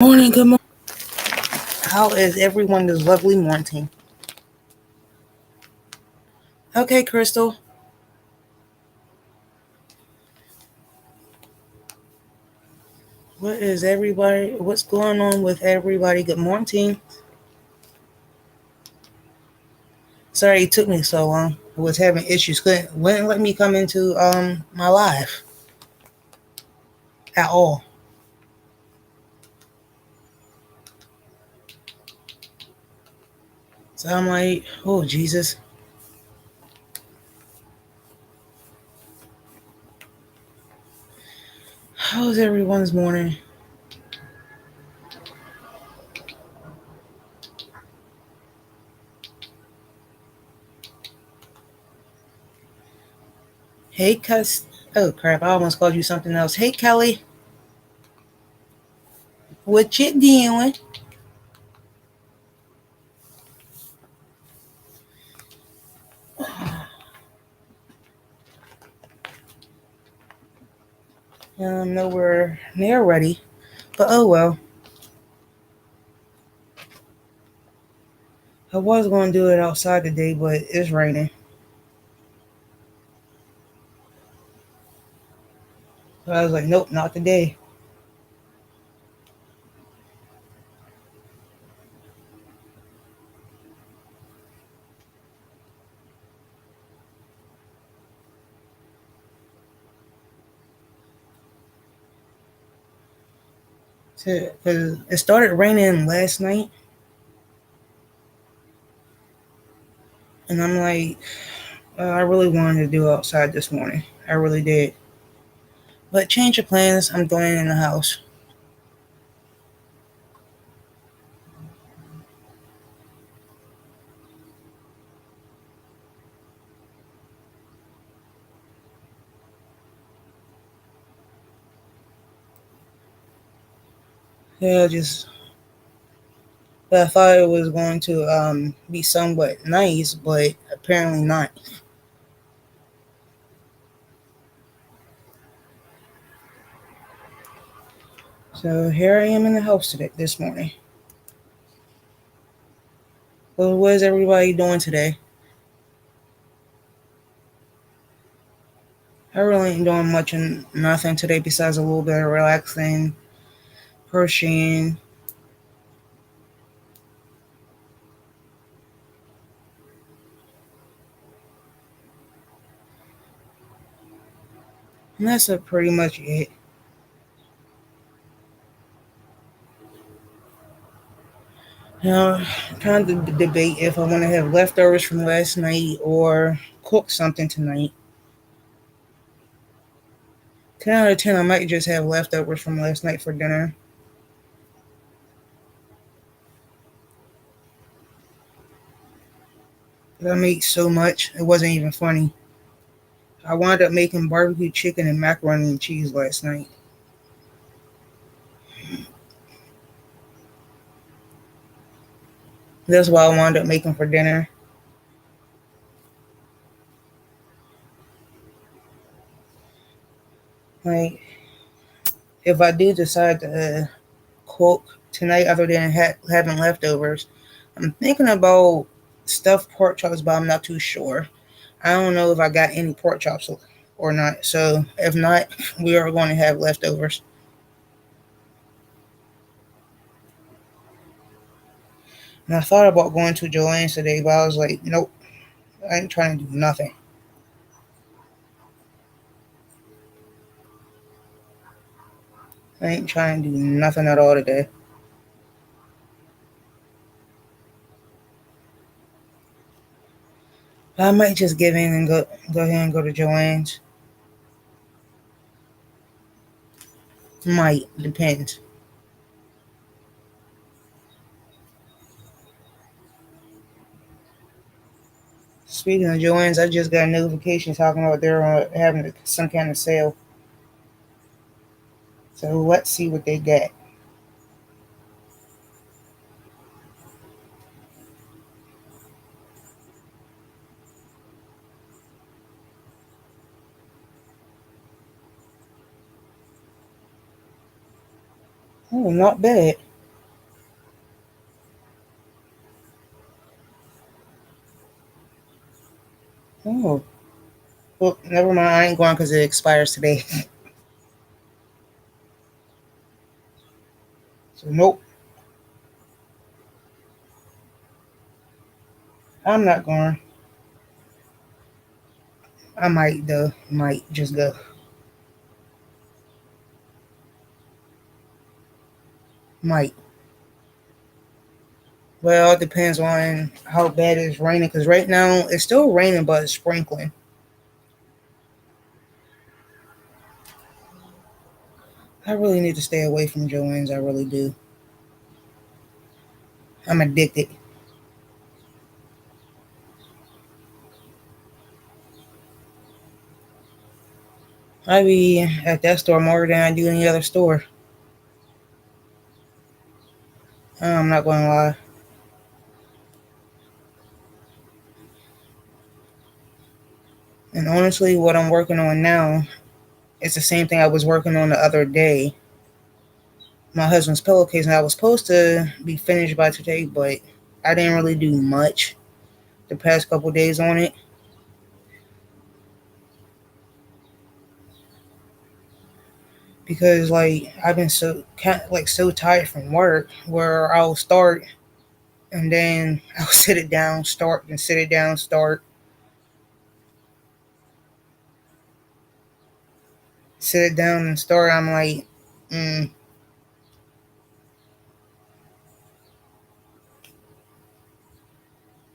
Morning, good morning. How is everyone this lovely morning? Okay, Crystal. What is everybody? What's going on with everybody? Good morning. Sorry it took me so long. I was having issues. Wouldn't let me come into my live at all. So I'm like, oh Jesus. How's everyone's morning? Hey, Cuss. Oh crap! I almost called you something else. Hey, Kelly. What you doing? Nowhere near ready. But oh well. I was going to do it outside today, but it's raining. So I was like, nope, not today. Because it started raining last night, and I'm like, I really wanted to do outside this morning. I really did. But change of plans, I'm doing it in the house. Yeah, just I thought it was going to be somewhat nice, but apparently not. So here I am in the house today this morning. Well, what is everybody doing today? I really ain't doing much and nothing today besides a little bit of relaxing, crocheting. And that's pretty much it. Now, I'm trying to debate if I want to have leftovers from last night or cook something tonight. 10 out of 10, I might just have leftovers from last night for dinner. I made so much, it wasn't even funny. I wound up making barbecue chicken and macaroni and cheese last night. That's what I wound up making for dinner. Like, if I do decide to cook tonight other than having leftovers, I'm thinking about stuffed pork chops, but I'm not too sure. I don't know if I got any pork chops or not. So if not, we are going to have leftovers. And I thought about going to Joanne's today, but I was like, nope, I ain't trying to do nothing. I ain't trying to do nothing at all today. I might just give in and go ahead and go to Joanne's. Might depends. Speaking of Joanne's, I just got a notification talking about they're having some kind of sale. So let's see what they got. Oh, not bad. Oh, well, never mind. I ain't going because it expires today. So nope, I'm not going. I might though. Might just go. Might. Well, it depends on how bad it's raining. Cause right now it's still raining, but it's sprinkling. I really need to stay away from Joanne's. I really do. I'm addicted. I be at that store more than I do any other store. I'm not going to lie. And honestly, what I'm working on now is the same thing I was working on the other day. My husband's pillowcase, and I was supposed to be finished by today, but I didn't really do much the past couple days on it because like I've been so tired from work where I'll start and then I'll sit it down, start and sit it down, start, sit it down and start. I'm like, mm.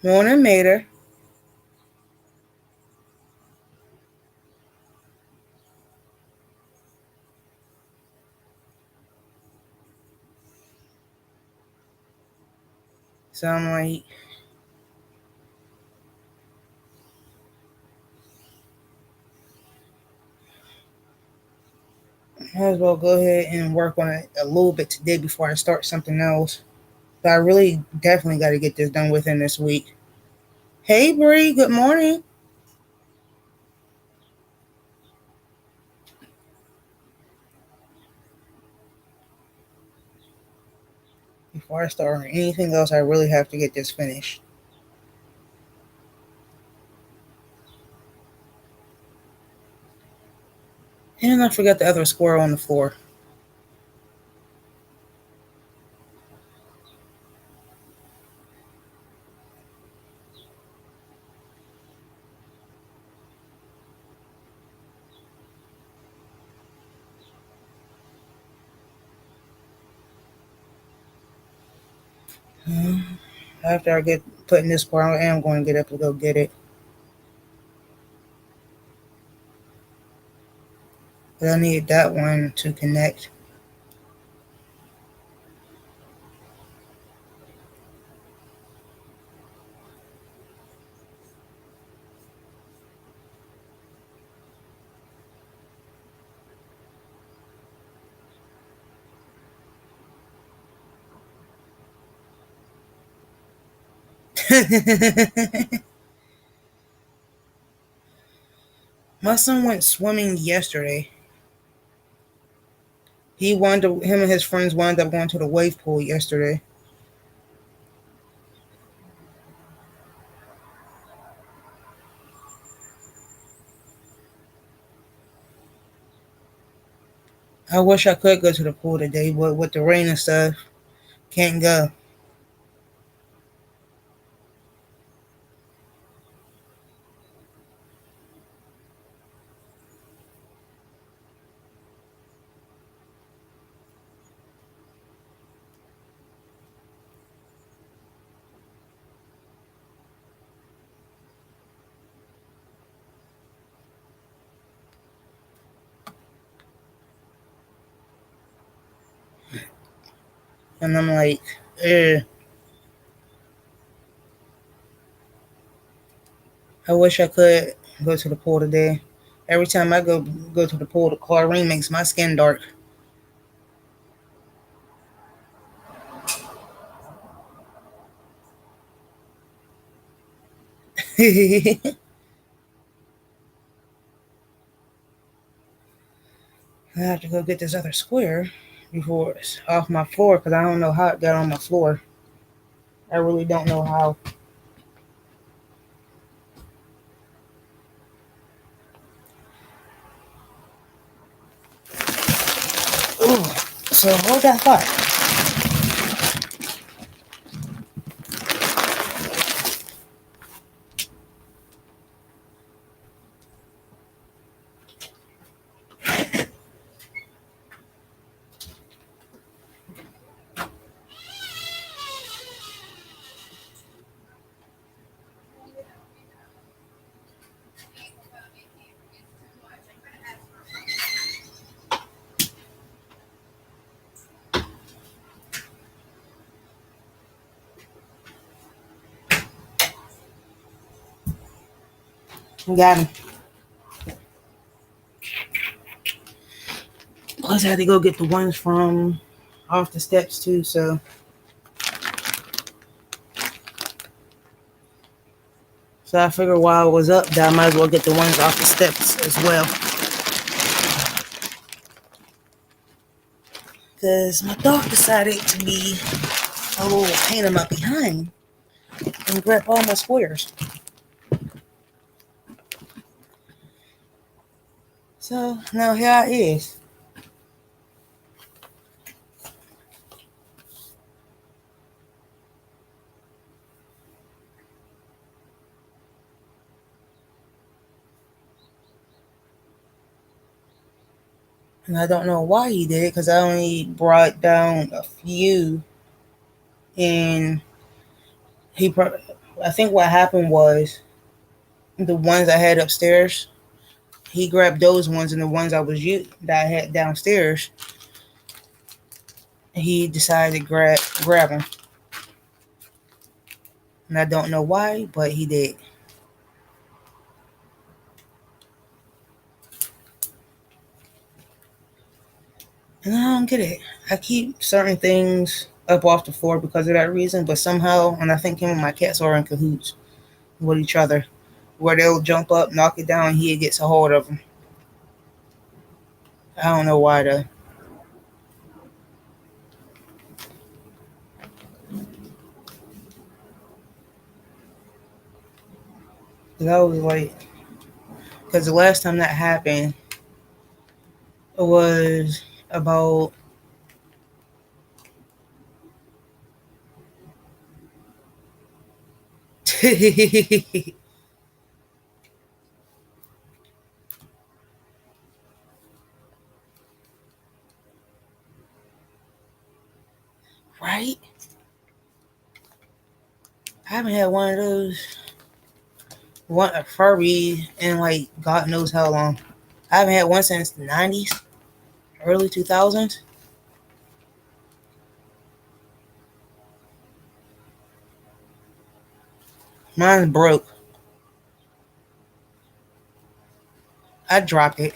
Morning, Mater. So I'm like, might as well go ahead and work on it a little bit today before I start something else. But I really definitely got to get this done within this week. Hey, Bree, good morning. Before I start anything else, I really have to get this finished. And I forgot the other squirrel on the floor. After I get putting this squirrel, I am going to get up and go get it. But I need that one to connect. My son went swimming yesterday. Him and his friends wound up going to the wave pool yesterday. I wish I could go to the pool today, but with the rain and stuff, can't go. And I'm like, eh. I wish I could go to the pool today. Every time I go to the pool, the chlorine makes my skin dark. I have to go get this other square before it's off my floor because I don't know how it got on my floor. I really don't know how. So hold that thought. Got him. Plus, I had to go get the ones from off the steps too. So I figured while I was up, that I might as well get the ones off the steps as well. Because my dog decided to be a little pain in my behind and grab all my squares. So now here it is. And I don't know why he did it because I only brought down a few. And I think what happened was the ones I had upstairs, he grabbed those ones, and the ones that I had downstairs, he decided to grab them. And I don't know why, but he did. And I don't get it. I keep certain things up off the floor because of that reason, but somehow, and I think him and my cats are in cahoots with each other, where they'll jump up, knock it down, and he gets a hold of them. I don't know why though. 'Cause I was like, because the last time that happened, it was about right. I haven't had one of those, one a Furby in like God knows how long. I haven't had one since the 90s, early 2000s. Mine broke. I dropped it.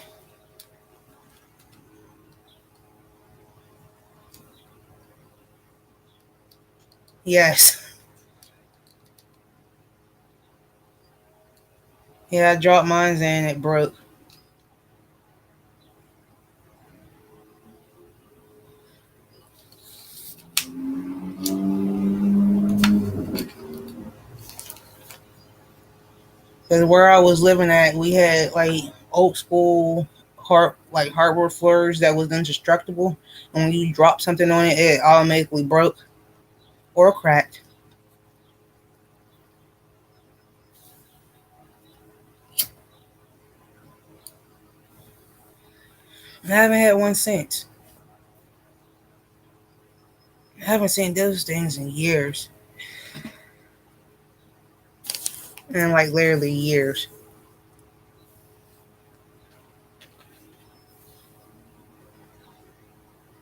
Yes. Yeah, I dropped mine and it broke. Because where I was living at, we had like old school hardwood floors that was indestructible. And when you drop something on it, it automatically broke or cracked. And I haven't had one since. I haven't seen those things in years. And like literally years.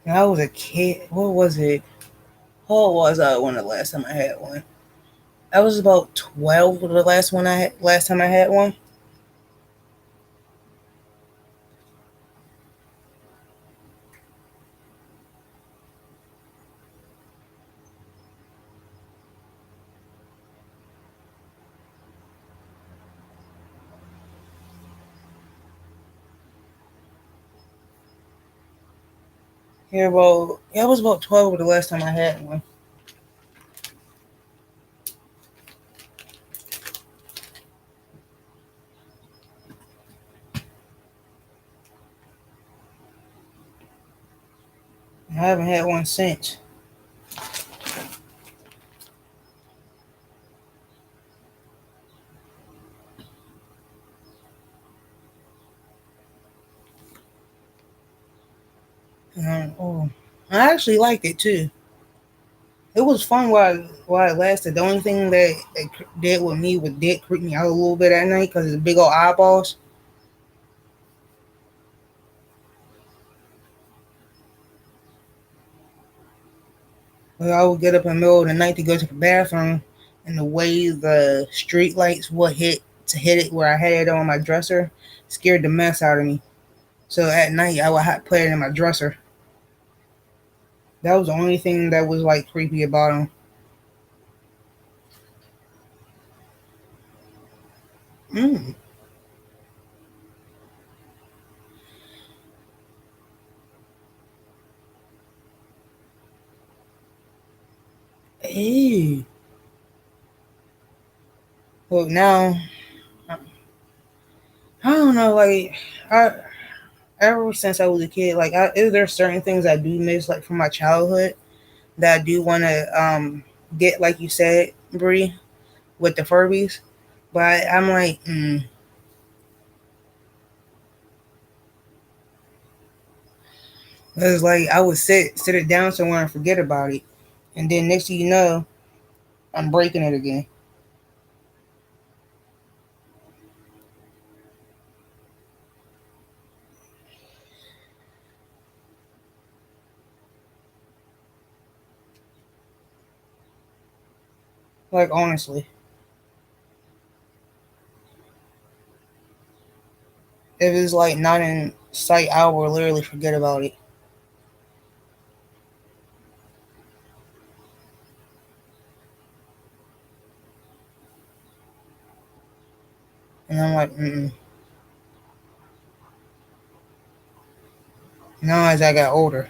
When I was a kid, what was it? How old was I when the last time I had one? I was about 12 the last time I had one. I was about 12 the last time I had one. I haven't had one since. Oh, I actually liked it too. It was fun while it lasted. The only thing that it did with me was did creep me out a little bit at night because of the big old eyeballs. Like I would get up in the middle of the night to go to the bathroom, and the way the street lights would hit it where I had it on my dresser scared the mess out of me. So at night I would put it in my dresser. That was the only thing that was like creepy about him. Mm. Hey. Well, now I don't know. Like I ever since I was a kid, like is there certain things I do miss, like from my childhood, that I do want to get, like you said, Bree, with the Furbies. But I'm like, it's like I would sit it down somewhere and forget about it, and then next thing you know, I'm breaking it again. Like honestly, if it's like not in sight, I will literally forget about it, and I'm like, Now as I got older,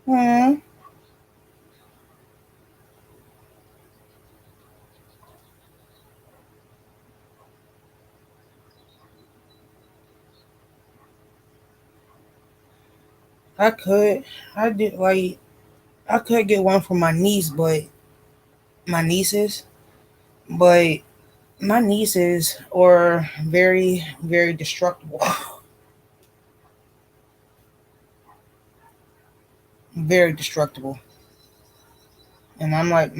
hmm, I could, I did like I could get one for my niece, but my nieces, but my nieces are very, very destructible, very destructible, and I'm like,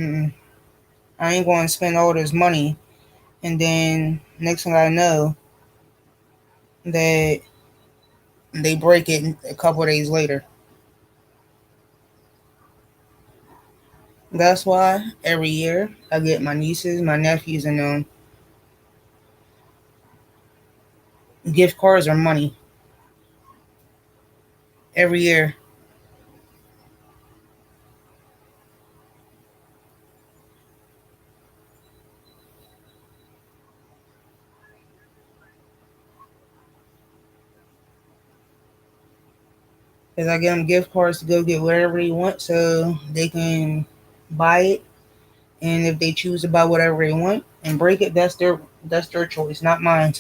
I ain't going to spend all this money, and then next thing I know, that they break it a couple of days later. That's why every year I get my nieces, my nephews, and gift cards or money every year. Cause I get them gift cards to go get whatever they want, so they can buy it. And if they choose to buy whatever they want and break it, that's their choice, not mine.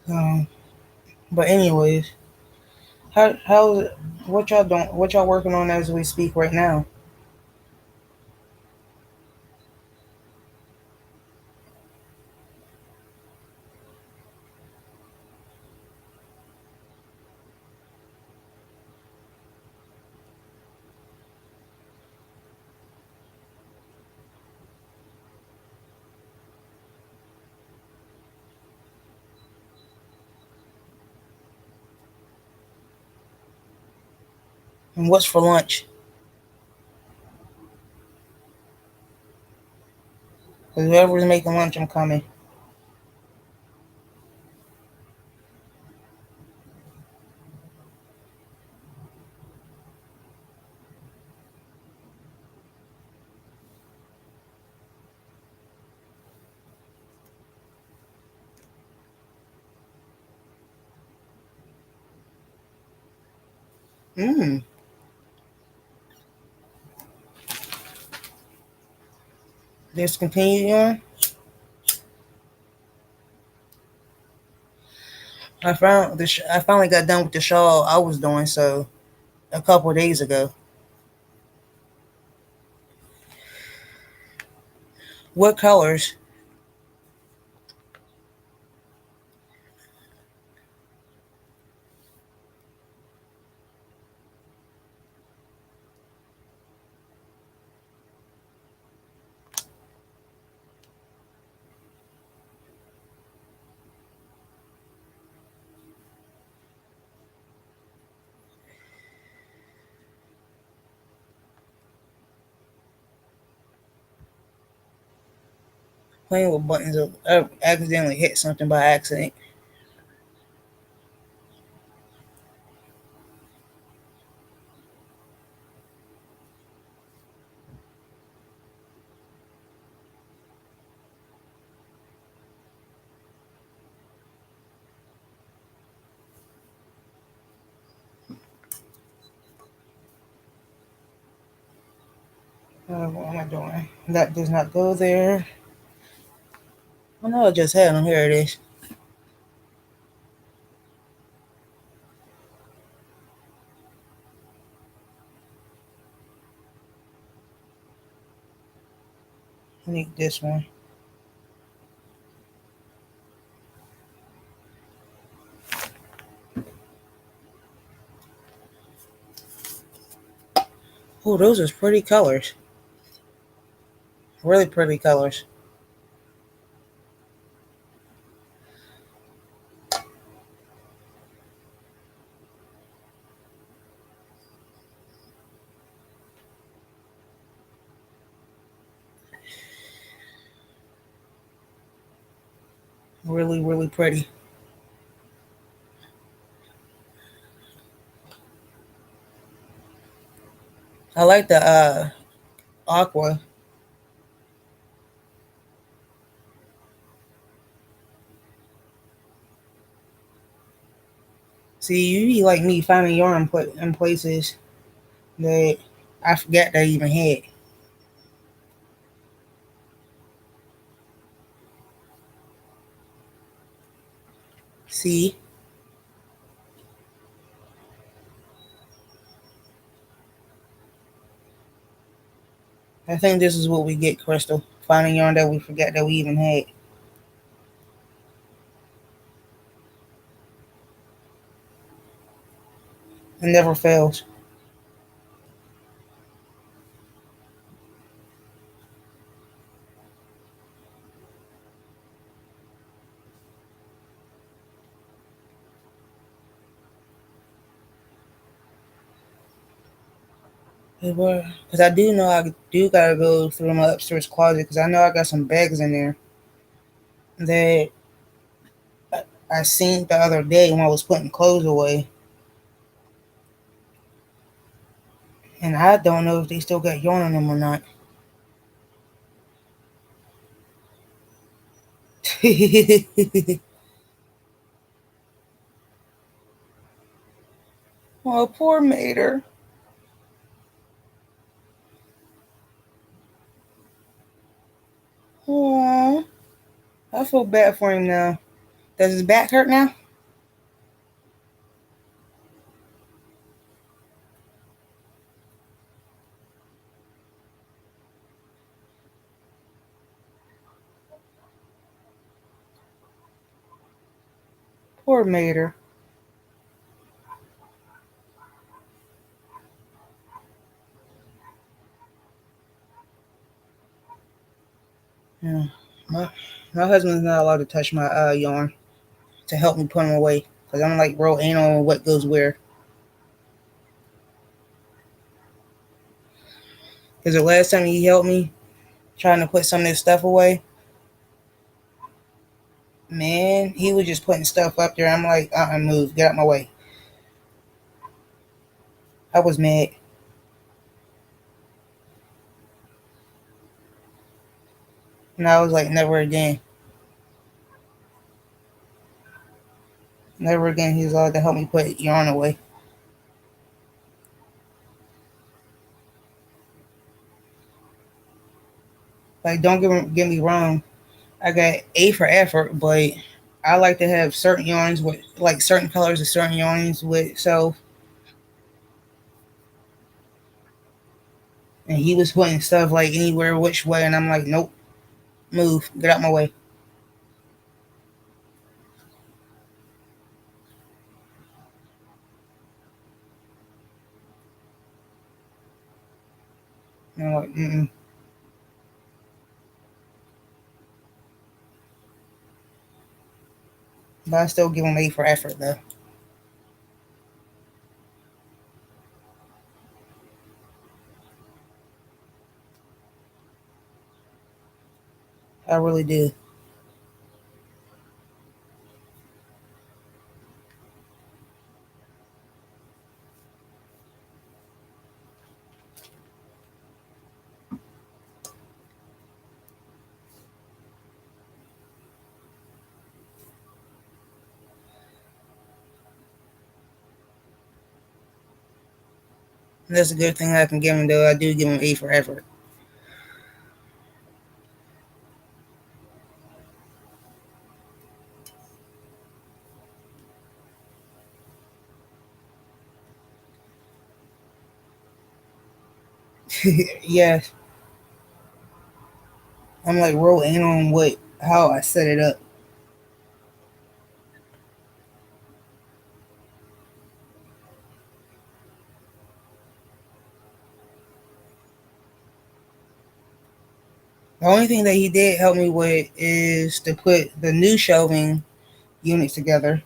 Um, but anyways, how what y'all don't what y'all working on as we speak right now? And what's for lunch? Cause whoever's making lunch, I'm coming. Mm. Just continue on. I finally got done with the shawl I was doing so a couple of days ago. What colors? Playing with buttons. I accidentally hit something by accident. What am I doing? That does not go there. I know I just had them. Here it is. I need this one. Oh, those are pretty colors. Really pretty colors. Really, really pretty. I like the aqua. See, you be like me finding yarn put in places that I forgot that I even had. See, I think this is what we get, Crystal. Finding yarn that we forgot that we even had. It never fails. Because I do know I do gotta go through my upstairs closet because I know I got some bags in there that I seen the other day when I was putting clothes away, and I don't know if they still got yarn on them or not. Oh, poor Mater. Oh, I feel bad for him now. Does his back hurt now? Poor Mater. Yeah. My, my husband's not allowed to touch my yarn to help me put them away because I'm like real anal on what goes where. Because the last time he helped me trying to put some of this stuff away, man, he was just putting stuff up there. I'm like, move, get out my way. I was mad. And I was like, never again. Never again he's allowed to help me put yarn away. Like, don't get me wrong, I got A for effort, but I like to have certain yarns with like certain colors of certain yarns with self. And he was putting stuff like anywhere, which way, and I'm like, nope, move, get out my way. And I'm like, mm. But I still give him A for effort though. I really do. And that's a good thing I can give him though. I do give him A for effort. Yes, I'm like real in on what how I set it up. The only thing that he did help me with is to put the new shelving units together.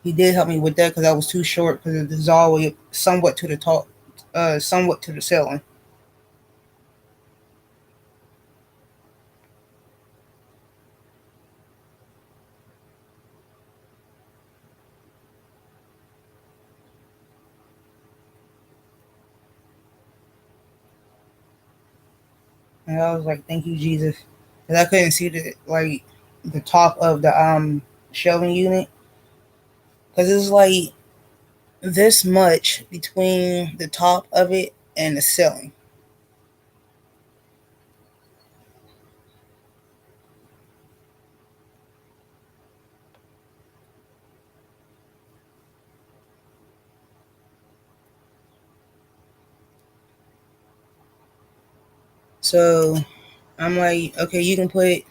He did help me with that because I was too short because it is always somewhat to the top, somewhat to the ceiling. And I was like, "Thank you, Jesus," because I couldn't see the top of the shelving unit because it's like this much between the top of it and the ceiling. So I'm like, okay, you can put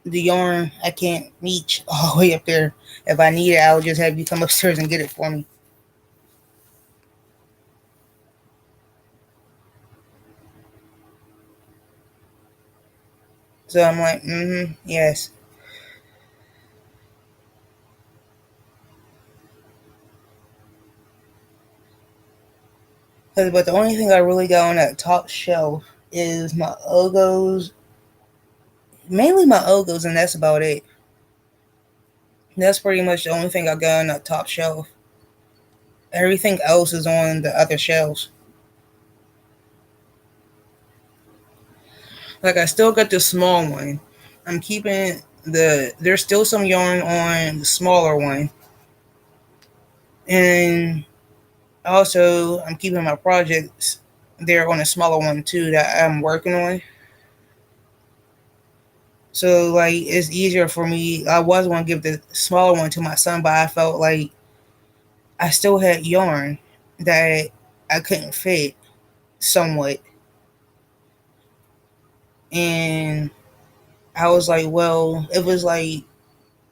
the yarn. I can't reach all the way up there. If I need it, I'll just have you come upstairs and get it for me. So I'm like, yes. 'Cause, but the only thing I really got on that top shelf is my Ogos, mainly my Ogos, and that's about it. That's pretty much the only thing I got on that top shelf. Everything else is on the other shelves. Like I still got the small one. I'm keeping there's still some yarn on the smaller one. And also I'm keeping my projects there on the smaller one too that I'm working on. So like it's easier for me. I was gonna give the smaller one to my son, but I felt like I still had yarn that I couldn't fit somewhat. And I was like, well, it was like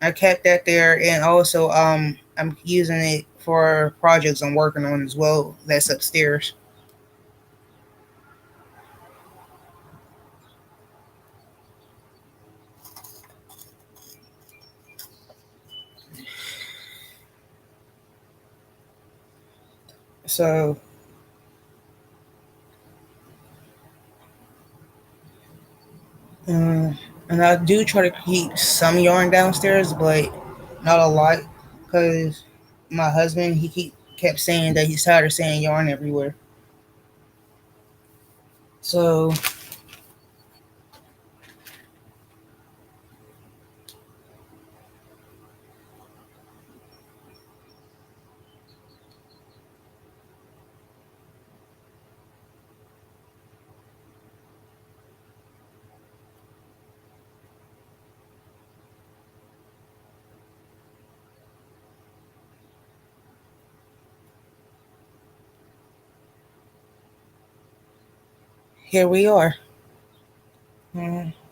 I kept that there, and also I'm using it for projects I'm working on as well. That's upstairs. So um, and I do try to keep some yarn downstairs, but not a lot, because my husband kept saying that he's tired of seeing yarn everywhere. So Here we are.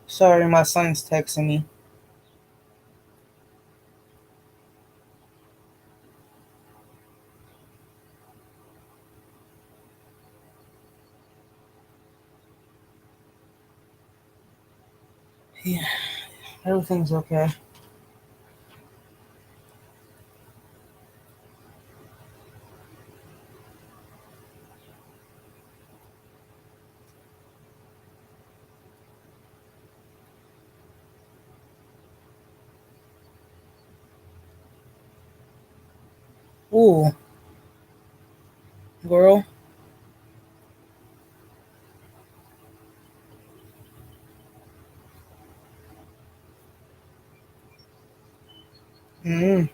Sorry, my son's texting me. Yeah, everything's okay. Ooh, girl. Mm.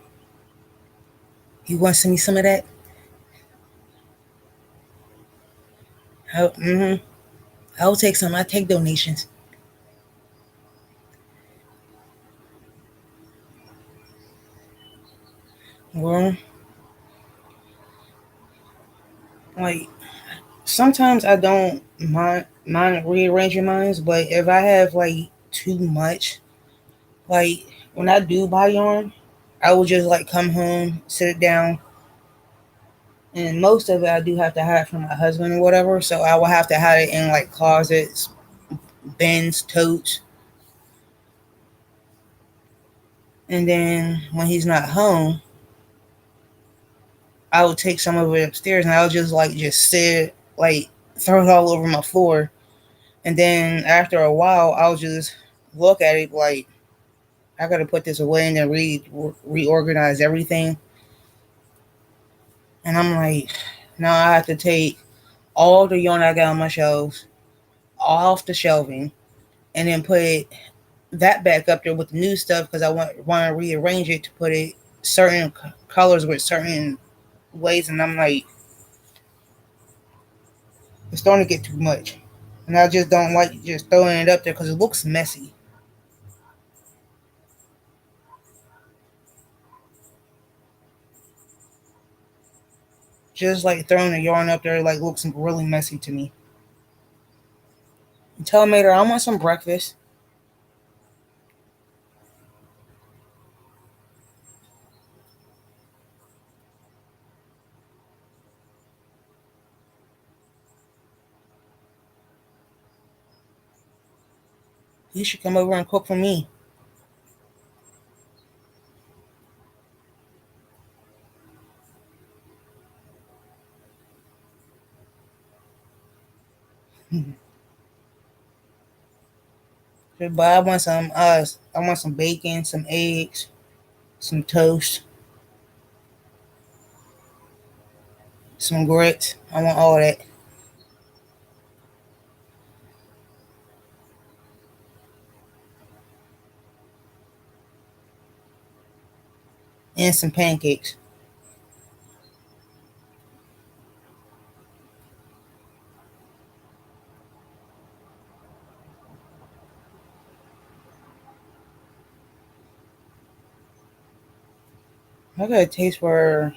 You want to send me some of that? Mm-hmm. I'll take some. I take donations. Well, like sometimes I don't mind rearranging mines, but if I have like too much, like when I do buy yarn, I will just like come home, sit it down, and most of it I do have to hide from my husband or whatever. So I will have to hide it in like closets, bins, totes, and then when he's not home, I will take some of it upstairs and I'll just sit like throw it all over my floor. And then after a while, I'll just look at it like I gotta put this away and then reorganize everything. And I'm like, now I have to take all the yarn I got on my shelves off the shelving and then put that back up there with the new stuff because I want to rearrange it to put it certain colors with certain ways. And I'm like, it's starting to get too much. And I just don't like just throwing it up there because it looks messy. Just like throwing the yarn up there like looks really messy to me. Tell Mater I want some breakfast. You should come over and cook for me. But I want some bacon, some eggs, some toast, some grits. I want all that. And some pancakes. I got a taste for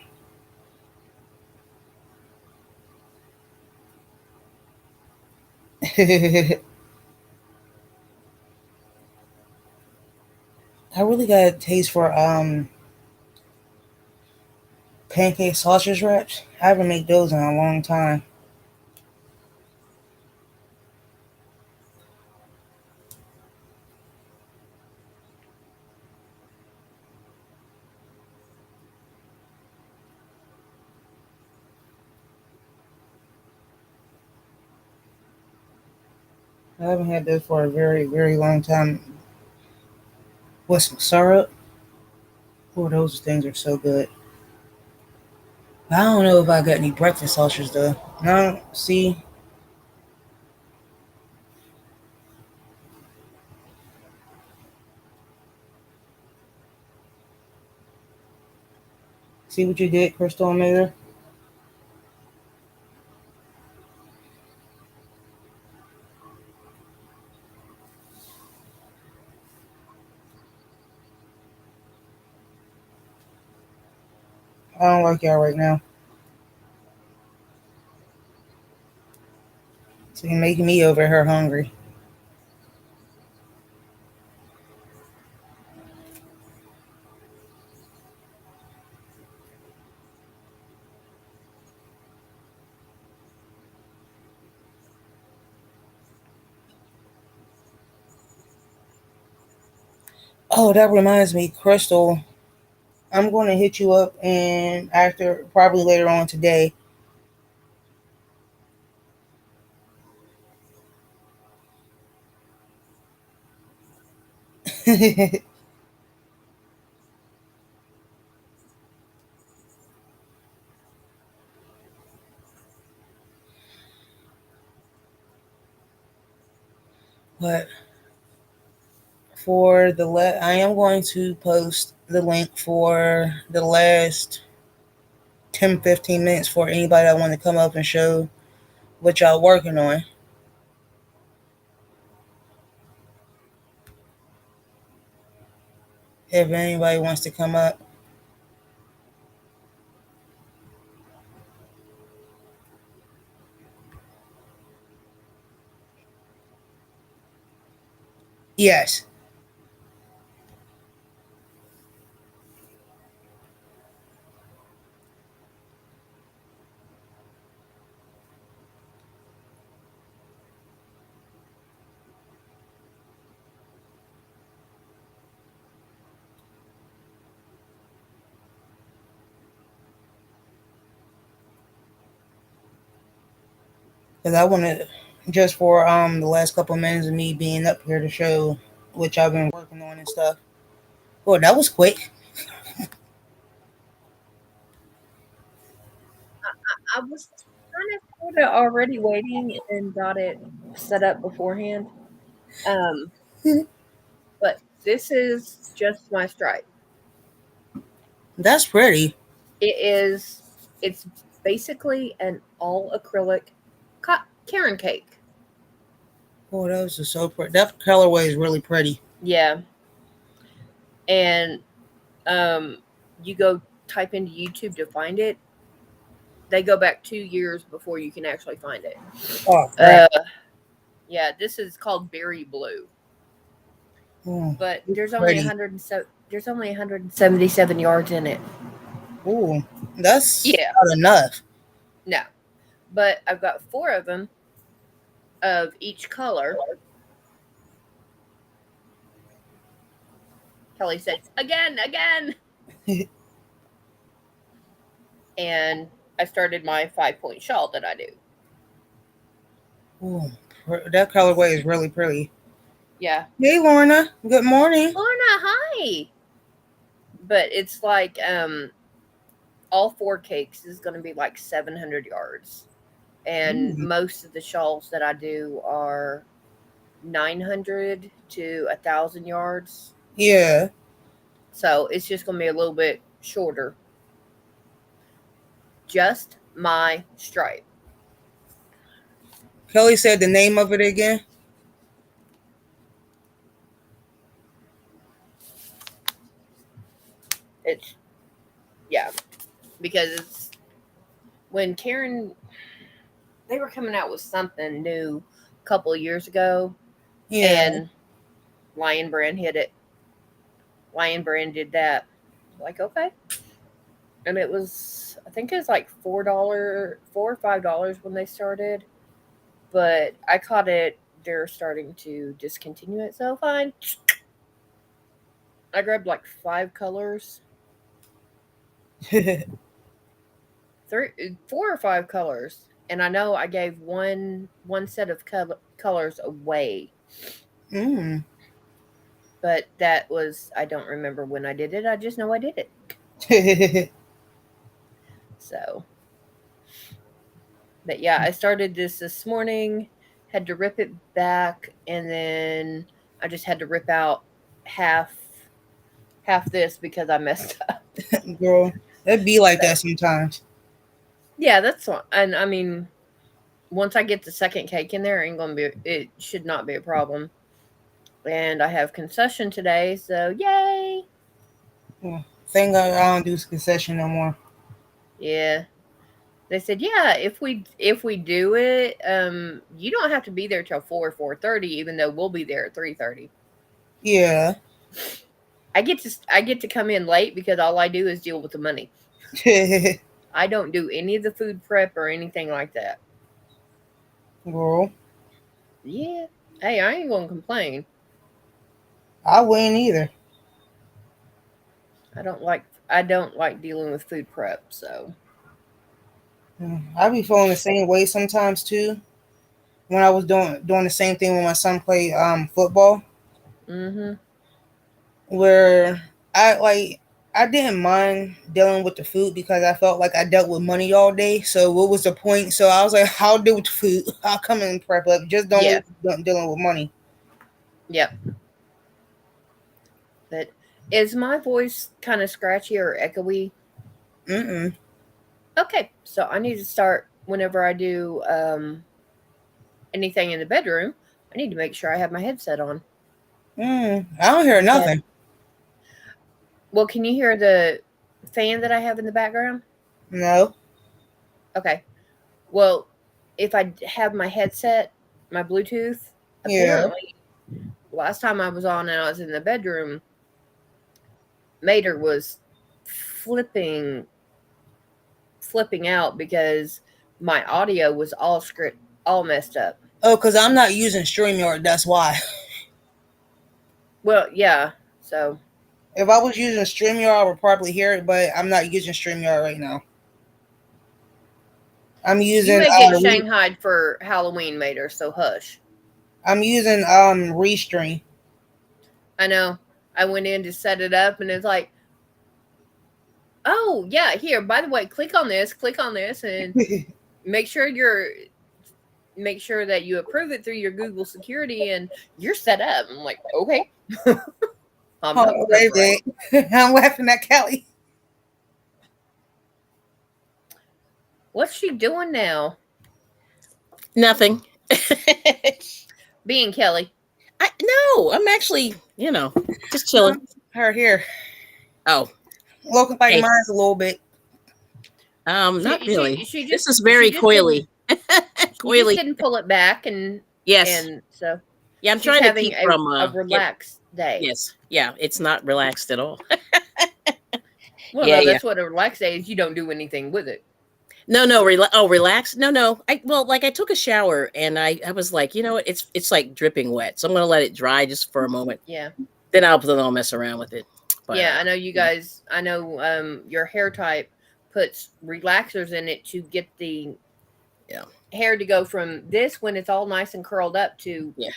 I really got a taste for pancake sausage wraps. I haven't made those in a long time. I haven't had those for a very, very long time. With some syrup. Oh, those things are so good. I don't know if I got any breakfast sausage though. No, see what you did, Crystal Mayer? I don't like y'all right now. So you're making me over here hungry. Oh, that reminds me, Crystal. I'm going to hit you up and after probably later on today. But I am going to post the link for the last 10-15 minutes for anybody that want to come up and show what y'all working on. If anybody wants to come up, yes, because I want to just for the last couple of minutes of me being up here to show what y'all been working on and stuff. Well, that was quick. I was kind of sort of already waiting and got it set up beforehand. Um, but this is just my stripe. That's pretty. It is. It's basically an all acrylic Karen cake. Oh, that was just so pretty. That colorway is really pretty. Yeah, and um, you go type into YouTube to find it. They go back 2 years before you can actually find it. Oh crap. Uh, yeah, this is called berry blue, Oh, but it's pretty. there's only 177 yards in it. Ooh, that's Yeah, not enough. no, but I've got four of them of each color. Kelly said, again, again. And I started my 5 point shawl that I do. Ooh, that colorway is really pretty. Yeah. Hey, Lorna. Good morning. Lorna, hi. But it's like all four cakes is going to be like 700 yards. And Ooh, most of the shawls that I do are 900 to 1,000 yards. yeah. So it's just going to be a little bit shorter. Just my stripe. Kelly said the name of it again. It's, yeah, because it's when Karen, they were coming out with something new a couple of years ago, Yeah. and Lion Brand hit it. Lion Brand did that. Like, okay. And it was, I think it was like $4, $4 or $5 when they started. But I caught it, they're starting to discontinue it. So fine. I grabbed like five colors, three, 4 or 5 colors. And I know I gave one set of colors away, mm. but that was, I don't remember when I did it. I just know I did it. So, but yeah, I started this morning, had to rip it back, and then I just had to rip out half half this because I messed up. Girl, it be like So that sometimes. yeah, that's one. And I mean, once I get the second cake in there, it ain't gonna be. It should not be a problem. And I have concession today, so yay! Yeah. Thank God I don't do concession no more. Yeah, They said, yeah, if we do it, you don't have to be there till 4:30, even though we'll be there at 3:30. Yeah. I get to come in late because all I do is deal with the money. I don't do any of the food prep or anything like that. Girl, Yeah. Hey, I ain't gonna complain. I wouldn't either. I don't like dealing with food prep, so I be feeling the same way sometimes too. When I was doing the same thing when my son played football, mhm. where I didn't mind dealing with the food because I felt like I dealt with money all day. So what was the point? So I was like, I'll deal with the food. I'll come in and prep up. Just don't Yeah. leave dealing with money. Yep. But is my voice kind of scratchy or echoey? Mm-mm. Okay, so I need to start whenever I do anything in the bedroom. I need to make sure I have my headset on I don't hear because, nothing. well, can you hear the fan that I have in the background? No. Okay. Well, if I have my headset, my Bluetooth, Yeah. apparently last time I was on and I was in the bedroom, Mater was flipping flipping out because my audio was all messed up. Oh, because I'm not using StreamYard. That's why. Well, yeah. So If I was using StreamYard, I would probably hear it, but I'm not using StreamYard right now. I'm you using may get shanghaied for Halloween, Mater. So hush. I'm using Restream. I know. I went in to set it up, and it's like, oh yeah, here. By the way, click on this, and make sure you're make sure that you approve it through your Google security, and you're set up. I'm like, okay, I'm not Oh, that's right. wait. I'm laughing at Kelly. What's she doing now? Nothing. Being Kelly. No, I'm actually, just chilling. Her here. Oh, Looking like hey, mine's a little bit. not She really. she she This just is she very just didn't coily. she just Coily. didn't pull it back, and Yes. and so Yeah, I'm she's trying to having keep a from a get relaxed day. yes. Yeah, it's not relaxed at all. Well, Yeah, no, yeah. that's what a relaxed day is. You don't do anything with it. No, relax. No. Like I took a shower and I was like, you know what? It's like dripping wet. So I'm gonna let it dry just for a moment. Yeah. Then I'll mess around with it. But Yeah, I know you guys. I know your hair type puts relaxers in it to get the yeah. hair to go from this when it's all nice and curled up to Yeah.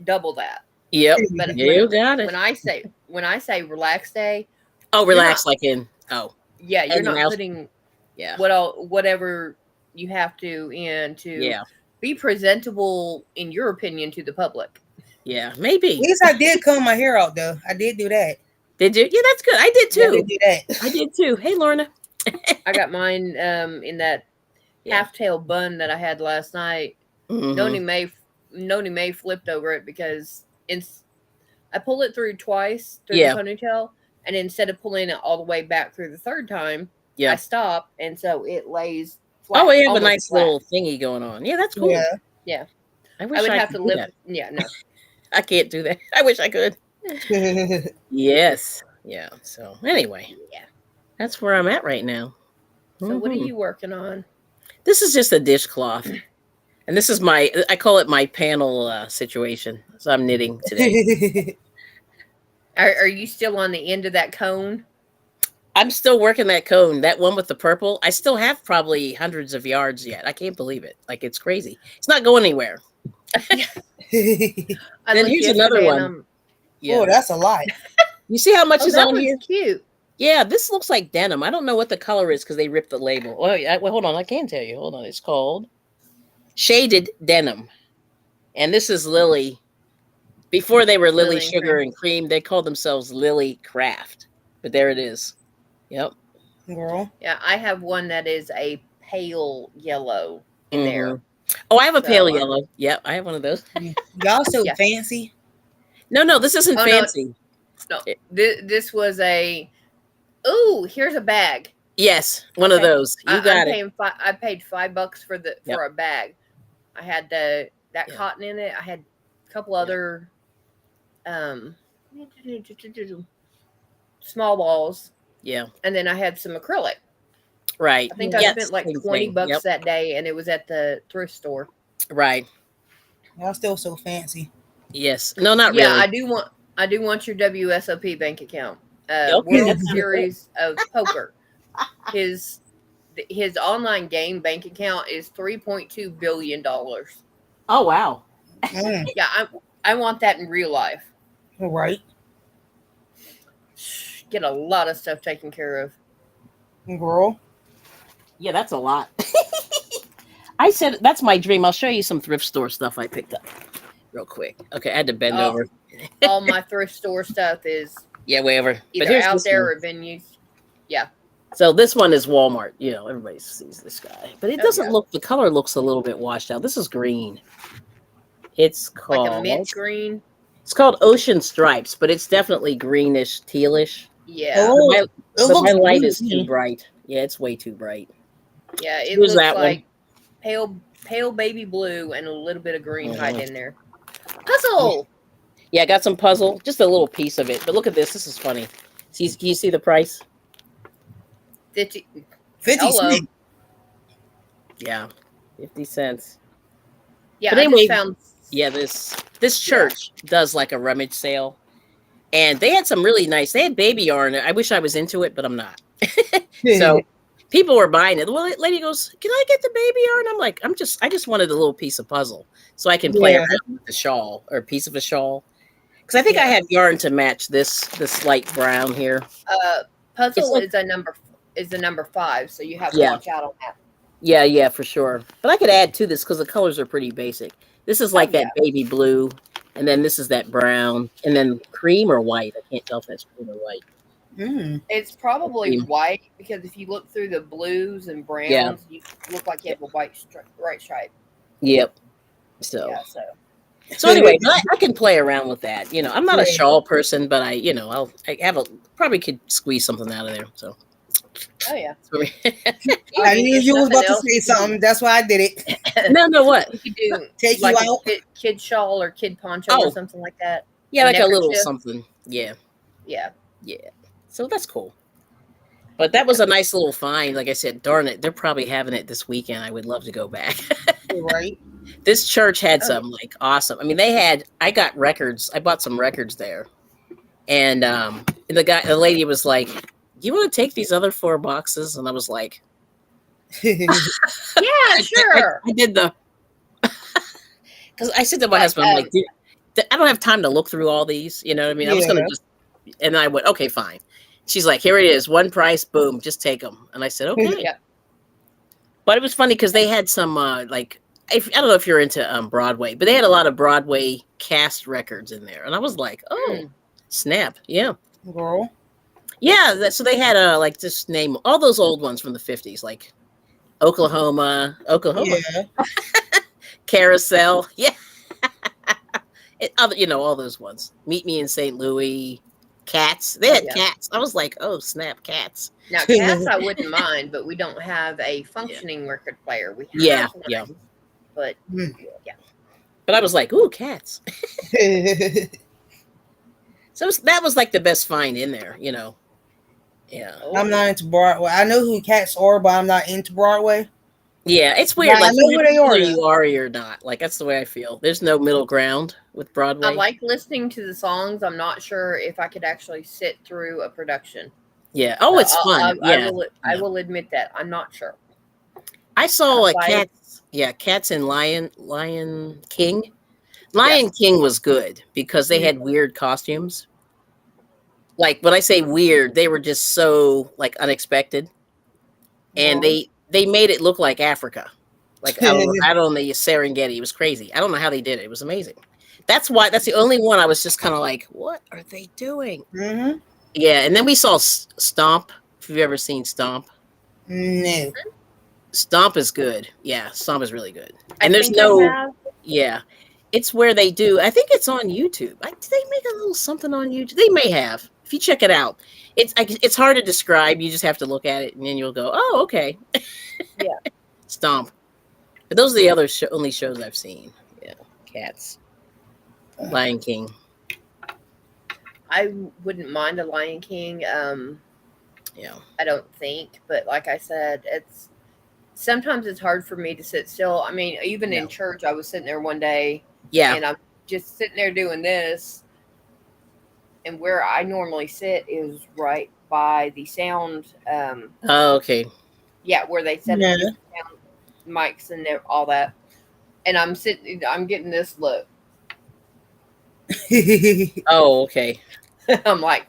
double that. Yep. But You got it. when I say relax day, Oh, you're not. relax like in Yeah, you're head and not mouth. putting Yeah. whatever you have to in to Yeah. be presentable in your opinion to the public. Yeah. At Maybe. least I did comb my hair out though. I did do that. Did you? Yeah, that's good. I did Yeah, I did too. do that. I did too. Hey, Lorna. I got mine in that Yeah. half tail bun that I had last night. Hmm. Noni May Noni May flipped over it because I pulled it through twice through the Yeah. ponytail, and instead of pulling it all the way back through the third time, I Yeah. stopped, and so it lays Oh, flat, we have a almost nice flat. little thingy going on. Yeah, that's cool. Yeah. Yeah, I I wish would I have could to do live. that. Yeah, no. I can't do that. I wish I could. Yes. Yeah. So anyway, Yeah. that's where I'm at right now. So what are Hmm. you working on? This is just a dishcloth, and this is I call it my panel situation. So I'm knitting today. Are you still on the end of that cone? I'm still working that cone, that one with the purple. I still have probably hundreds of yards yet. I can't believe it. Like it's crazy. It's not going anywhere. Yeah. I Then looked here's another yesterday, and one. I'm. Oh, Yeah. that's a lot. You see how much Oh, is that on one's here? cute. Yeah, this looks like denim. I don't know what the color is because they ripped the label. Well, hold on. I can tell you. Hold on. It's called shaded denim, and this is Lily. Before they were Lily Lily and Sugar cream. and Cream, they called themselves Lily Craft. But there it is. Yep. Girl. Yeah, I have one that is a pale yellow in Hmm. there. Oh, I have a pale So yellow. Yep, I have one of those. Y'all so yeah. fancy. No, this isn't Oh no, fancy. no. It- This was a. Ooh, here's a bag. Yes, I one of pay, those. You I'm got it. paying five. I paid $5 Yep. for a bag. I had that Yeah. cotton in it. I had a couple Yeah. other um small balls, Yeah. and then I had some acrylic. Right. I think I Yeah. spent Yes. like Same 20 thing. bucks Yep. that day, and it was at the thrift store. Right. Y'all still so fancy. Yes. No, not Yeah, really. I do want your WSOP bank account. Okay, that World sounds good. Series of Poker. His his online game bank account is $3.2 billion. Oh wow. Mm, Yeah, I want that in real life. right, Get a lot of stuff taken care of. girl. Yeah, that's a lot. I said that's my dream. I'll show you some thrift store stuff I picked up real quick. Okay, I had to bend All over. all my thrift store stuff is Yeah, whatever. But either here's out this there one. or been used. Yeah. So this one is Walmart. You know, everybody sees this guy, but it Oh doesn't yeah. look. The color looks a little bit washed out. This is green. It's Like a called. mint green. It's called Ocean Stripes, but it's definitely greenish, tealish. Oh, Yeah. But my it but my looks light blue to is too me. bright. Yeah, it's way too bright. Yeah. It Here's looks that one. like pale baby blue and a little bit of green Mhm. hide in there. Yeah. Puzzle. Yeah, I got some puzzle, just a little piece of it. But look at this. This is funny. See, can you see the price? 50. 50 Hello. cents. Yeah, 50 cents. Yeah, But I just anyway, found. yeah, this Yeah. church does like a rummage sale, and they had some really nice. They had baby yarn. I wish I was into it, but I'm not. So people were buying it. The lady goes, "Can I get the baby yarn?" I'm like, I just wanted a little piece of puzzle so I can play Yeah, around with the shawl or a piece of a shawl. Because I think I Yeah. have yarn to match this light brown here. Uh, It's puzzle like, is the number 5, so you have to yeah, watch out on that. yeah, for sure. But I could add to this because the colors are pretty basic. This is Oh like that yeah. baby blue, and then this is that brown, and then cream or white. I can't tell if that's cream or white. mm, It's probably Cream. white because if you look through the blues and Yeah, browns, you look like you have a white stripe. yep. So Yeah. So so anyway, but I can play around with that. You know, I'm not a yeah. shawl person, but I have a probably could squeeze something out of there. So, oh yeah. so I Even knew if you was nothing about to else, say something. That's why I did it. no, no, what? you could do Take you like a out. kid shawl or kid poncho or Oh, something like that. yeah, A like a little neckerchief. something. Yeah, Yeah. yeah. So that's cool. But that was a nice little find. Like I said, darn it, they're probably having it this weekend. I would love to go back. Right. This church had Oh yeah. some like awesome. I mean, I got records. I bought some records there. And the lady was like, "Do you want to take these other 4 boxes?" And I was like, Yeah. Sure. I did the because I said to my Like husband, I'm like, "Dude, I don't have time to look through all these. You know what I mean? I was gonna Yeah. just, and I went, okay, fine. She's like, here it is, one price, boom, just take them. And I said, okay. yeah. But it was funny because they had some like, I don't know if you're into Broadway, but they had a lot of Broadway cast records in there, and I was like, oh, Mm. snap, yeah, Girl. yeah. So they had like just name all those old ones from the '50s, like Oklahoma, Yeah. Carousel, yeah. Other, all those ones. Meet Me in St. Louis, Cats. They Oh had yeah. Cats. I was like, oh snap, Cats. Now cats I wouldn't mind, but we don't have a Yeah, functioning record player. We yeah, have yeah. one, but Mm. yeah. But I was like, ooh, Cats. So that was like the best find in there, Yeah. Oh I'm yeah. not into Broadway. I know who cats are, but I'm not into Broadway. Yeah, it's But weird. I Like know who they either are you though. are or you're not. Like that's the way I feel. There's no middle ground with I Broadway. like listening to the songs. I'm not sure if I could actually sit through a production. Yeah. Oh, So it's fun. Yeah. I Yeah. will admit that I'm not sure. I saw If like I Cats. Yeah, Cats and Lion King. yeah. Lion King was good because they Mm. had weird costumes. Like when I say weird, they were just so like unexpected, and Girl. they made it look like Africa, like out on the Serengeti. It was crazy. I don't know how they did it. It was amazing. That's the only one I was just kind of like, what are they doing? Mm-hmm. Yeah, and then we saw Stomp. If you've ever seen Stomp, No. Stomp is good. Yeah, Stomp is really good. I And there's think I no, have. yeah, it's where they do. I think it's on YouTube. Did they make a little something on YouTube? They may have. If you check it out, it's hard to describe. You just have to look at it, and then you'll go, "Oh, okay." Yeah. Stomp. But those are the other only shows I've seen. Yeah, Cats, Lion King. I wouldn't mind a Lion King. Yeah, I don't think, but like I said, it's sometimes it's hard for me to sit still. I mean, even yeah, in church, I was sitting there one day yeah. and I'm just sitting there doing this, and where I normally sit is right by the sound. Oh, okay. Yeah, where they set up Yeah. the sound mics and all that. And I'm sitting, I'm getting this look. Oh, okay. I'm like,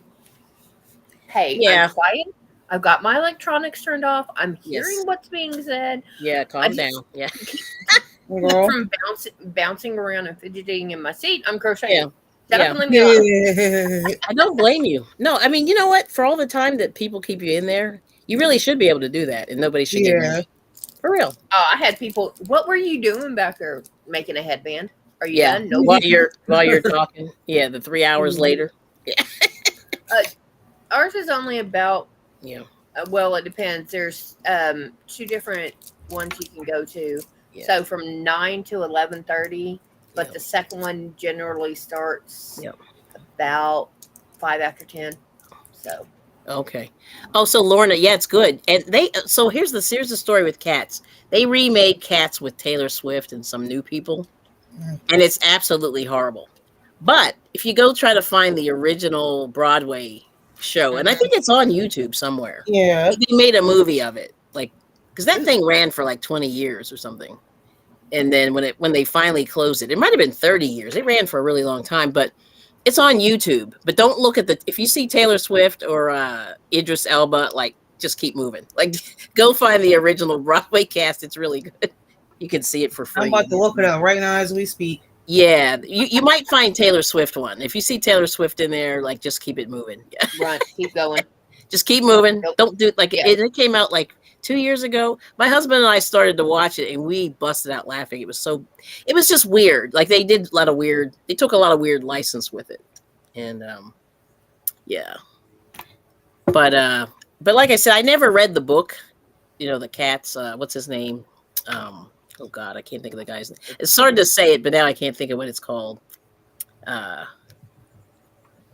hey, I'm Yeah. quiet. I've got my electronics turned off. I'm Yes. hearing what's being said. Yeah. I Calm down. just Yeah. keep Girl. from bouncing around and fidgeting in my seat. I'm Yeah. crocheting. Shut up Yeah. and leave me alone. Yeah. I don't blame you. No, I mean, you know what? For all the time that people keep you in there, you really should be able to do that, and nobody should get mad. Yeah. For real. I had people. What were you doing back there? Making a headband? Are you Yeah. done? Nope. While you're talking. Yeah. The 3 hours later. Yeah. Uh, ours is only about. Yeah. Well, it depends. There's two different ones you can go to. Yeah. So from 9 to 11:30, but Yeah. the second one generally starts Yep. about 5 after 10. So Okay. Oh, so Lorna, yeah, it's good. And so here's the story with Cats. They remade Cats with Taylor Swift and some new people, and it's absolutely horrible. But if you go try to find the original Broadway show, and I mhm. think it's on YouTube somewhere, Yeah. they made a movie of it, like because that Ooh, thing ran for like 20 years or something. And then when they finally closed it, it might have been 30 years. It ran for a really long time, but it's on YouTube. But don't look at the if you see Taylor Swift or Idris Elba, like just keep moving. Like go find the original Broadway cast. It's really good. You can see it for I'm free. about to look it up right now as we speak. Yeah, you might find Taylor Swift one. If you see Taylor Swift in there, like just keep it moving. Yeah, run, keep going. just keep moving. Nope. Don't do like Yeah, it came out like 2 years ago. My husband and I started to watch it, and we busted out laughing. It was just weird. Like they took a lot of weird license with it, and yeah. But like I said, I never read the book. You know, the Cats. What's his name? Oh God, I can't think of the guy's name. It's hard to say it, but now I can't think of what it's called. Uh,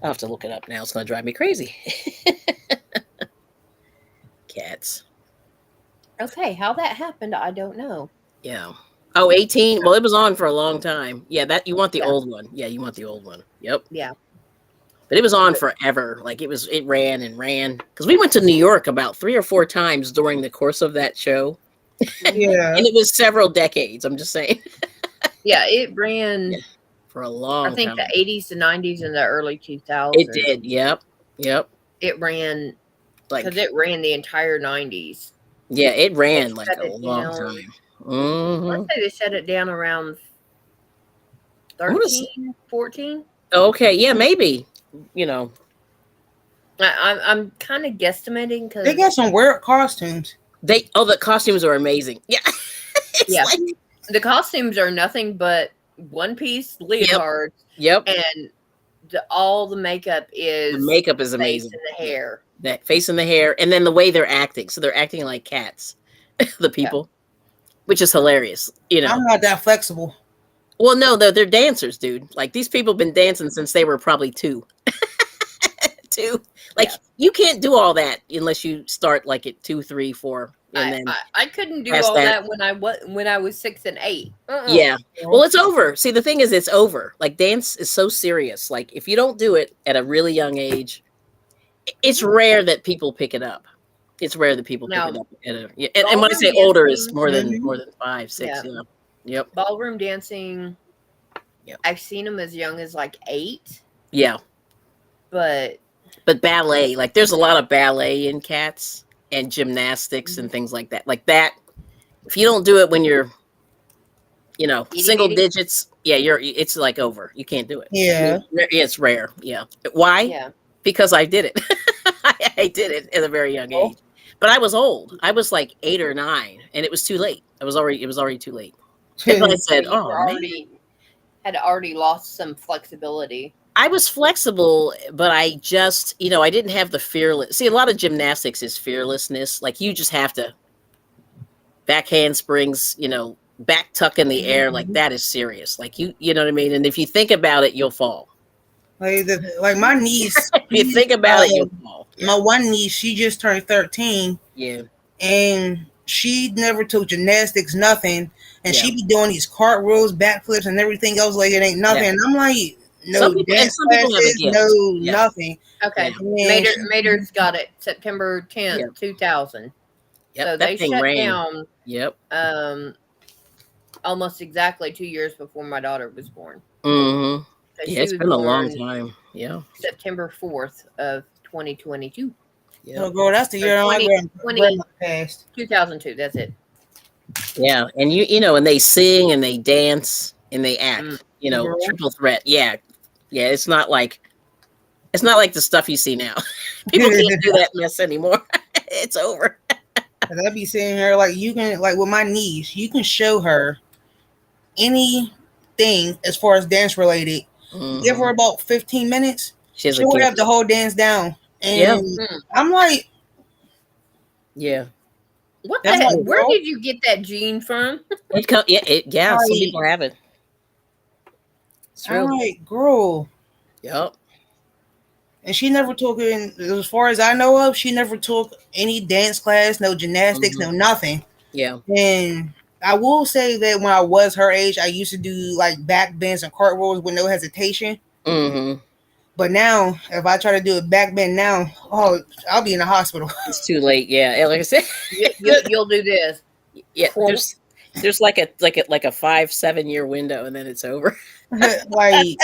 I'll have to look it up now. It's going to drive me crazy. Cats. okay. How that happened, I don't know. Yeah. Oh, 18. Well, it was on for a long time. Yeah, that you want the Yeah, old one. Yeah, you want the old one. Yep. yeah, But it was on but forever. Like it ran and ran. Because we went to New York about 3 or 4 times during the course of that show. hmm Yeah. And it was several decades. I'm just saying. yeah. It Yeah. ran. For a I long think the time. 80s, the 90s, and the early two It thousands. did. Yep. Yep. It ran because Like, it ran the entire 90s. yeah, it They ran like shut a it long down. time. I want Hmm. to say they shut it down around I want to say, 13, 14. okay. Yeah, maybe. You know, I'm kind of guesstimating They got because some weird costumes. the costumes are amazing. Yeah. It's yeah, like, the costumes are nothing but one piece yep. leotards, Yep. and all the makeup The is makeup is the face amazing. and the Yeah. hair. That face and the hair, and then the way they're acting. So they're acting like cats, the Yeah, people, which is hilarious. You I'm know. not that flexible. Well, no, they're dancers, dude. Like these people have been dancing since they were probably two. Two. Like yeah. you can't do all that unless you start like at 2, 3, 4, and then I couldn't do past all that. that when I was 6 and 8. Yeah. Well, Girl. it's over. See, the thing is, it's over. Like dance is so serious. Like if you don't do it at a really young age, it's Hmm. rare that people pick it up. It's rare that people pick it Now up at a yeah. And when I ballroom say older, is dancing, Hmm. more than 5, 6. yeah, Yeah. Yep. ballroom dancing. Yep. I've seen them as young as like 8, Yeah. but But ballet, like there's a lot of ballet in cats and gymnastics and mhm. things like that. Like that, if you don't do it when you're, Itty single bitty. digits, yeah, it's like over. You can't do it. Yeah. It's rare. Yeah. Why? Yeah. Because I did it. I did it at a very young Oh. age. But I was old. I was like 8 or 9, and it was too late. It was already too late. And I So said, you were "Oh man." already had already lost some flexibility. I was flexible, but I just, I didn't have the fearless. See, a lot of gymnastics is fearlessness. Like you just have to back handsprings, back tuck in the air. Like Mhm. that is serious. Like you know what I mean? And if you think about it, you'll fall. Like my niece, If you think about it, you'll fall. my Yeah. one niece, she just turned 13, Yeah. and she never took gymnastics, nothing, and Yeah. she be doing these cartwheels, backflips, and everything else like it ain't Yeah. nothing. And I'm like, Some no people and dance some people have a classes, no gift. Yeah. nothing. Yeah. Okay. And she, Mater's got it September 10th, Yeah. 2000. Yep. So That they thing shut ran. down Yep. um almost exactly 2 years before my daughter was born. Mm-hmm. Because Yeah, she it's was been a long born time. Yeah. September 4th of 2022. Yep. oh girl, that's the Or year my 20 20 grandma passed. 2002. That's it. Yeah. And and they sing and they dance and they Mm. act, Girl, triple threat. Yeah. Yeah. It's not like the stuff you see now. People can't do that mess anymore. It's over. 'cause I be sitting here like you can like with my niece, you can show her anything as far as dance related. Give her Hmm. about 15 minutes, She has she a would have gift. the whole dance down. Yeah. And Mm. I'm like, Yeah. What the I'm That's heck? like, cool. Where girl, did you get that gene from? Yeah. Some like, people have it. It's I'm true. like, girl. Yep. And she never took it, as far as I know of, she never took any dance class, no gymnastics, Hmm. no nothing. Yeah. And I will say that when I was her age, I used to do like back bends and cartwheels with no hesitation. Hmm. But now, if I try to do a back bend now, oh, I'll be in the hospital. It's too late. Yeah. And like I said, You'll do this. yeah. Crunk. There's like a 5-7 year window, and then it's over. like,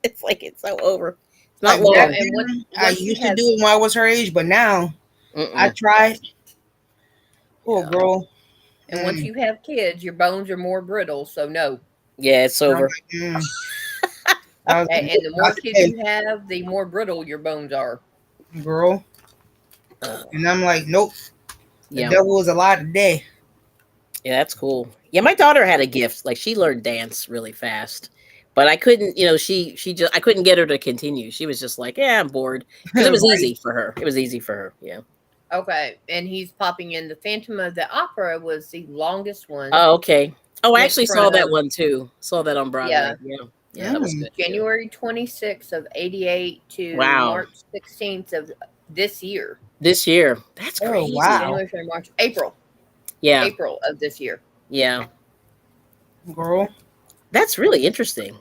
It's like it's so over. It's not like back Yeah, long. and then, I once you used to have do it when I was her age, but now I Mm-mm. tried. Oh, Yeah. girl. once Mm. you have kids, your bones are more brittle. So no. Yeah. It's I was over. like, I was like, And the more not kids today, you have, the more brittle your bones are. girl. Uh, And I'm like, nope, the yeah. devil is a lie today. Yeah. That's cool. Yeah. My daughter had a gift. Like she learned dance really fast, but I couldn't. She just I couldn't get her to continue. She was just like, yeah, I'm bored because it was Right. easy for her. It was easy for her. Yeah. Okay, and he's popping in. The Phantom of the Opera was the longest one. Oh, okay. Oh, I Went actually saw that from one too. Saw that on yeah Broadway. Yeah. Yeah, that was Mm. good too. January 26th of 88 to Wow. March 16th of this year. This year. That's Oh, crazy. wow. January, February, March, April, Yeah. April of this year. Yeah. Girl. That's really interesting.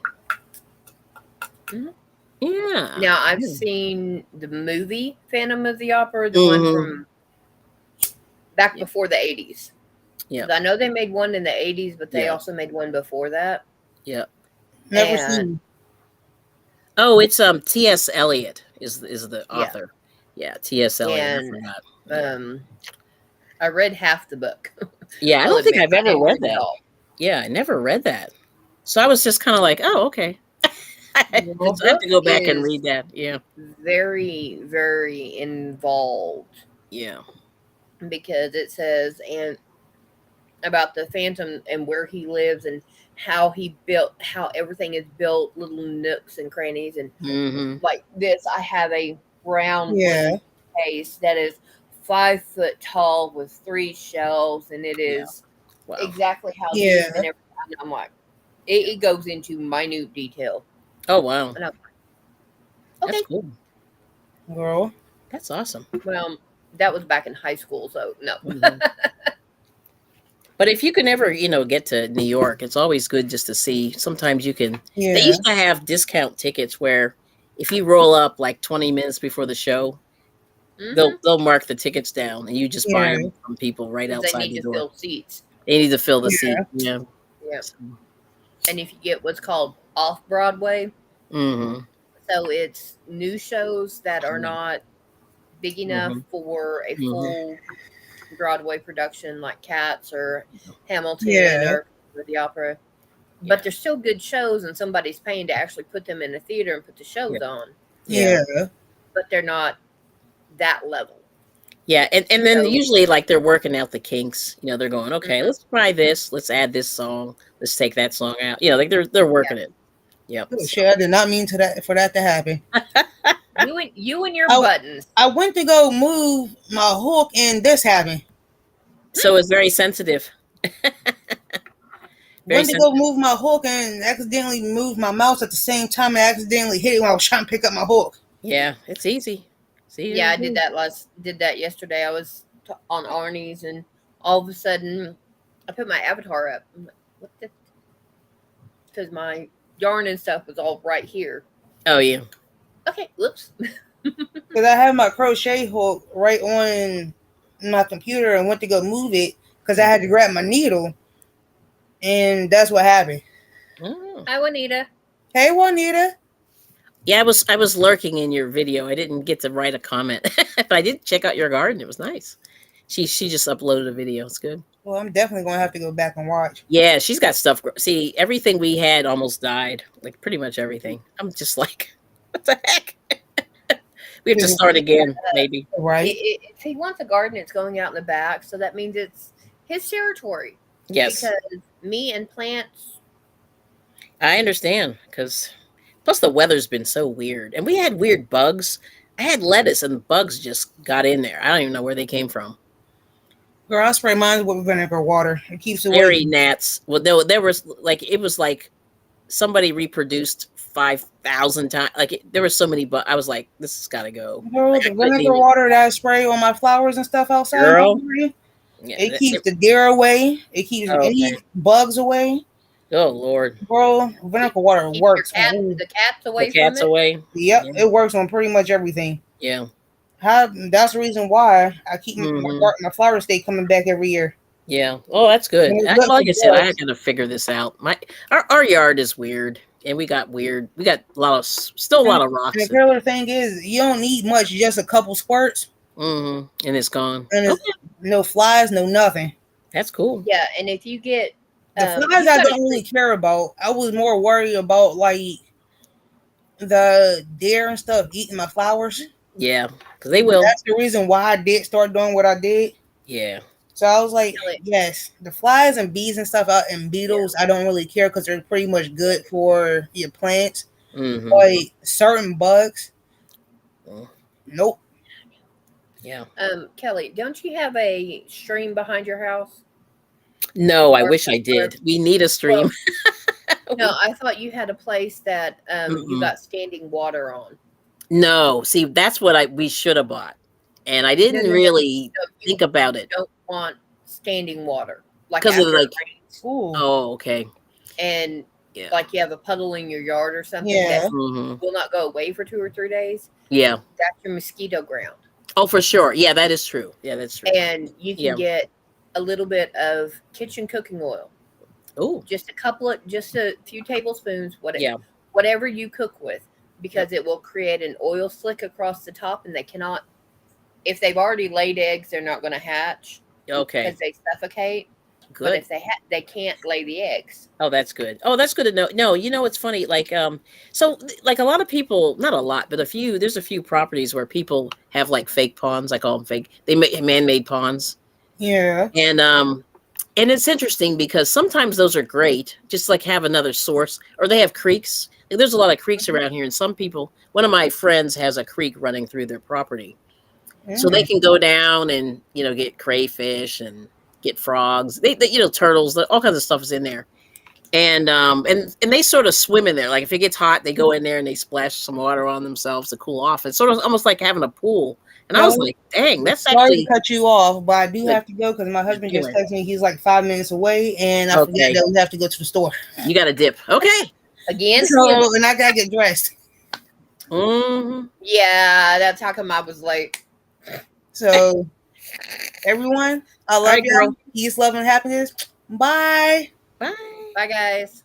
Mhm. Yeah. Now I've seen the movie Phantom of the Opera, the one Mm-hmm. from back Yeah. before the 80s. Yeah. 'Cause I know they made one in the 80s, but they Yeah. also made one before that. Yeah. Never And seen. Oh, it's T.S. Eliot is the yeah, author. Yeah, T.S. Eliot. I and forgot. Yeah. um, I read half the book. Yeah, I I'll don't think admit I've I ever didn't read read it that. all. Yeah, I never read that. So I was just kind of like, oh, okay. I The have book to go back and is read that. Yeah. very, very involved Yeah. because it says and about the Phantom and where he lives and how everything is built, little nooks and crannies, and Mm-hmm. like this. I have a brown Yeah. wooden case that is 5 foot tall with 3 shelves, and it Yeah. is Wow. exactly how deep Yeah. and everything. I'm like, it goes into minute detail, Oh, wow. and I'm That's okay. cool. Girl. That's awesome. Well, that was back in high school, so no. Mhm. But if you can ever, get to New York, it's always good just to see. Sometimes you can. They Yeah. used to have discount tickets where if you roll up like 20 minutes before the show, they'll hmm they'll mark the tickets down and you just buy Yeah. them from people right Because they outside need the to door. fill seats. They need to fill the seat. Yeah. Yeah. Yeah. And if you get what's called off Broadway, Mm-hmm. so it's new shows that are Yeah. not big enough Mm-hmm. for a Mm-hmm. full Broadway production like Cats or Hamilton Yeah. or the opera. Yeah. But they're still good shows, and somebody's paying to actually put them in a theater and put the Yeah. shows on. Yeah. Yeah. But they're not that level. Yeah. And then So, usually like they're working out the kinks. They're going, okay, mhm, let's try this. Let's add this song. Let's take that song out. Like they're yeah. working it. Yep. Oh, So, shit, I did not mean to that for that to happen. You and your I buttons. I went to go move my hook and this happened. so it's very sensitive. Very Went to go sensitive. move my hook and accidentally moved my mouse at the same time. I accidentally hit it when I was trying to pick up my hook. Yeah, it's easy. It's easy Yeah, to I did do. that yesterday. I was on Arnie's, and all of a sudden, I put my avatar up. I'm like, what the? Because my yarn and stuff was all right here. Oh yeah. Okay, whoops. Because I had my crochet hook right on my computer and went to go move it because I had to grab my needle. And that's what happened. Oh. Hi, Juanita. Hey, Juanita. Yeah, I was lurking in your video. I didn't get to write a comment, but I did check out your garden. It was nice. She just uploaded a video. It's good. Well, I'm definitely going to have to go back and watch. Yeah, she's got stuff. See, everything we had almost died. Like pretty much everything. I'm just like, what the heck? We have to start again, maybe. Right? If he wants a garden, it's going out in the back, so that means it's his territory. Yes, Because me and plants, I understand. Because plus the weather's been so weird, and we had weird bugs. I had lettuce, and bugs just got in there. I don't even know where they came from. Girl, I spray mine with vinegar water. It keeps away. Fairy gnats. Well, there was like it was like somebody reproduced 5,000 times. Like there were so many, but I was like, this has got to go. Girl, Like I the couldn't vinegar even. water that I spray on my flowers and stuff outside my Girl, garden, yeah. it keeps the deer away. It keeps Oh, okay. any bugs away. Oh Lord, Bro, vinegar water keep your works. the cats the away from cat's it. away. Yep, Yeah, it works on pretty much everything. yeah. That's the reason why I keep Hmm. my flowers stay coming back every year. Yeah. Oh, that's good. And it's good for Like I said, I bugs. got to figure this out. Our yard is weird, and we got weird. We got a lot of still a And, lot of and the rocks. killer thing is, you don't need much, just a couple squirts, And it's gone. and Okay, it's no flies, no nothing. that's cool. Yeah, and if you get, The flies he's I got a don't really care about. I was more worried about like the deer and stuff eating my flowers. Yeah, because they will. That's the reason why I did start doing what I did. Yeah. So I was like, Kelly. yes, the flies and bees and stuff out and Yeah. beetles, I don't really care because they're pretty much good for your plants. Mm-hmm. Like certain bugs, nope. Yeah. Kelly, don't you have a stream behind your house? No, I Or, wish I or did. We need a stream. no, I thought you had a place that you Mm-mm. got standing water on. No, see, that's what we should have bought, and I No, didn't no, no. really No, think about it don't want standing water like because of after it like. rains, Ooh, Oh, okay. and Yeah. like you have a puddle in your yard or something yeah. that Hmm. will not go away for 2 or 3 days. Yeah. That's your mosquito ground, Oh, for sure. Yeah, that is true. Yeah, that's true. and you can Yeah. get a little bit of kitchen cooking oil, Oh, just a few tablespoons, yeah. whatever you cook with, because it will create an oil slick across the top, and they cannot. If they've already laid eggs, they're not going to hatch Okay. because they suffocate. But Good. if they can't lay the eggs. Oh, that's good. Oh, that's good to know. No, it's funny. Like, so like a lot of people, not a lot, but there's a few properties where people have like fake ponds. I call them fake. They make man-made ponds, Yeah. and it's interesting because sometimes those are great, just like have another source, or they have creeks. Like, there's a lot of creeks around here, and some people. One of my friends has a creek running through their property, so they Mm. can go down and get crayfish and get frogs. They turtles. All kinds of stuff is in there, and they sort of swim in there. Like if it gets hot, they go in there and they splash some water on themselves to cool off. It's sort of almost like having a pool. And I was Kelly, like, dang, that's sorry to actually cut you off, but I do good. have to go because my Good husband just feeling. texted me. He's like 5 minutes away, and I forgot Okay, that we have to go to the store. you got a dip. Okay. Again? So, and I gotta get dressed. Hmm. Yeah, that's how come I was late. So, everyone, I All love right, y'all. girl. Peace, love, and happiness. Bye. Bye. Bye, guys.